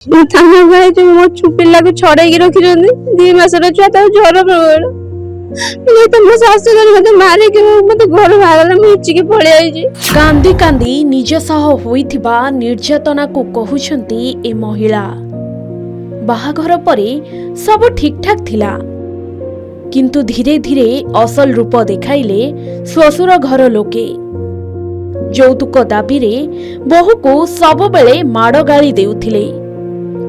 थाना भाई जो मो पिला को छड़ाई रखी 2 मासर छुआ ज्वर प्रबल तो मो सासु मत मारे मत घर बाहर मिचिकी पड़े आई कांदी कांदी निज सह होइथिबा निर्यातना को कहउछंती ए महिला। बाहाघर परे सब ठीक ठाक थिला, किंतु धीरे धीरे असल रूप देखाइले श्वशुर घर लोके। यौतुक दाबी रे बहु को सब बेले माड़ गाली देउथिले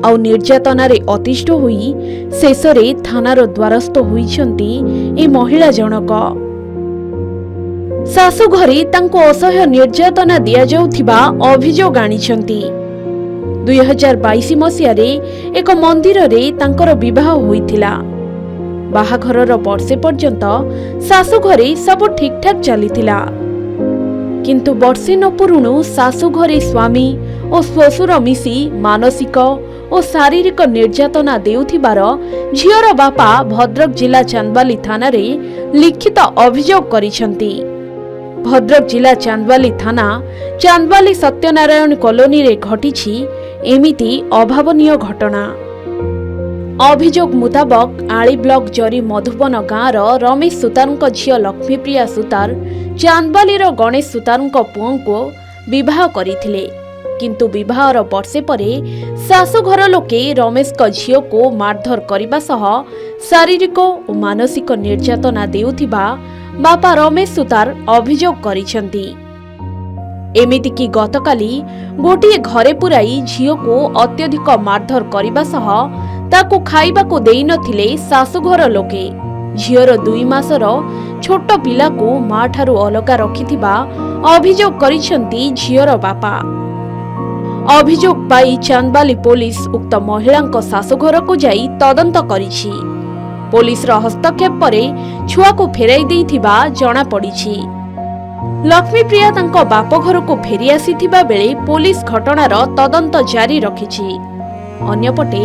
आउ निर्यातना रे अतिष्ठ होई शेषरे थानार द्वारस्थ होइछंती ए महिला जनक। सासु घरे तांको असह्य निर्यातना दिया जाउथिबा अभियोग आनिछंती। 2022 मसियारे एक मंदिर रे तांकर विवाह होइथिला। बाहाघरर वर्षे पर्यंत सासु घरे सब ठीक ठाक चलीथिला, किंतु वर्षे न पुरुणु सासु घरे स्वामी और श्वशुर मिसी मानसिक और शारीरिक निर्यातना देउथिबार झियर बापा भद्रक जिला चांदबाली थाना रे लिखित अभियोग करिसंती। भद्रक जिला चांदबाली थाना चांदबाली सत्यनारायण कॉलोनी रे घटिछि एमिति अभावनीय घटना। अभियोग मुताबक आली ब्लॉक जरी मधुबन गाँवर रमेश सुतारଙ୍କ झियो लक्ष्मीप्रिया सुतार चांदबालीर गणेश सुतारଙ୍କ पुओंको विवाह करिथिले, किंतु विवाहर वर्षे परे सासु घर लोके रमेश झियो को मारधर करने सह शारीरिक और मानसिक निर्यातना देउथिबा बापा रमेश सुतार अभियोग करिसंती। एमिति कि गतकाली गोटे घरे पुराई झियो को अत्यधिक मारधर करने सह ताकू खाइबा को देई नथिले सासुघर लोके। झियर 2 मासर छोट पिला को मां ठारू अलगा रखिथिबा अभियोग करिसंती झियर बापा। अभियोग पाई चांदबाली पुलिस उक्त महिलांक सासुघर को जाई तदंत करिछि। पुलिस रो हस्तक्षेप परे छुआ को फेराई देइथिबा जणा पड़िछि। लक्ष्मीप्रिया तांको बाप घर को फेरी आसीथिबा बेले पुलिस घटनार तदंत जारी रखिछि। अन्यपटे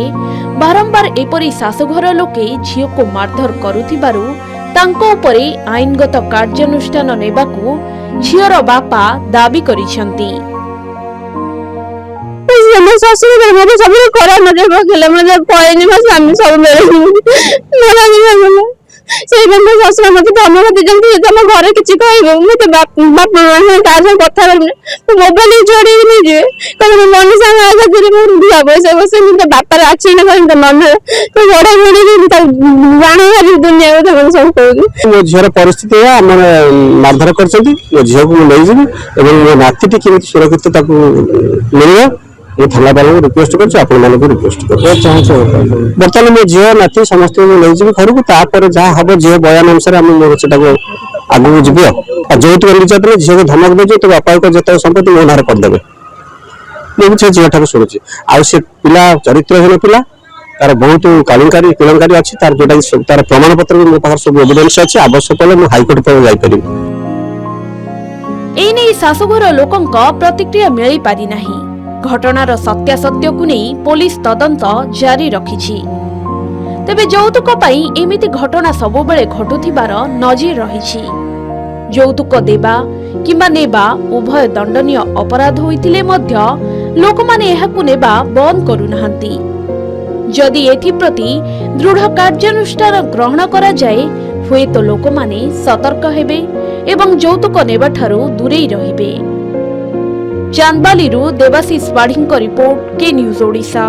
बारंबार एपरी सासुघर लोके झियो को मारधर करुथिबारु तांको उपरे आईनगत कार्यानुष्ठान नेबाकू झियर बापा दाबी करिसंती। ससुर मत सब करा मजे पकेले मजे पयनी म स्वामी सब बेले से बंद ससुर मत धमक दिजंती तम घरे किछि कहबो मते बाप तार कथा मोबाइल जोड़ी नि जे कम मन संग आगा करे मोर दिया बसे बसे मते बाप रे आछि न करे मन तो बड़ा बड़ी त जाने वाली दुनिया को सब कहू मो झियर परिस्थिति है हमर मारधर करछंती मो झियो को ले जिबी एवं मो नातीटी केमिति सुरक्षित ताकू मिलियो ये थाना वालों को रिक्वेस्ट कर आपण माने को रिक्वेस्ट कर चाहछो। बर्तमान मो झियो नाती समस्त को ले जिबी घर को तापर जा हबो झियो बयान अनुसार हम मोर सेटा को आगु जिबियो आ जेत निर्यात में झियो को धमक दे तो बापा को जत संपत्ति मो नार कर देबे। मो छे झियो ठाक सुनुची आ से पिला चरित्रहीन पिला तार बहुत कलंकारी अछि तार जोटा तार प्रमाण पत्र मो पाखर सब एविडेंस अछि। आवश्यक पले मो हाई कोर्ट पर जाई परिबी। ए नै सासुघर लोकंक प्रतिक्रिया मिलै पारि नाही। घटनार सत्यासत्य को नहीं पुलिस तदंत जारी रखिछि। तेबे यौतुक पाई एमिति घटना सबु बेले घटुथिबार नजीर रहिछि। यौतुक देबा किंबा नेबा उभय दंडनीय अपराध होइतिले मध्य लोकमाने एहाकु नेबा बंद करू नाहंती। जदि एथि प्रति दृढ़ कार्यानुष्ठान ग्रहण करा जाए हुए तो लोकमाने सतर्क हेबे एवं यौतुक नेबा ठारू दूरेई रहिबे। चांदबाली देवाशीष बाढ़ी रिपोर्ट के न्यूज ओडिशा।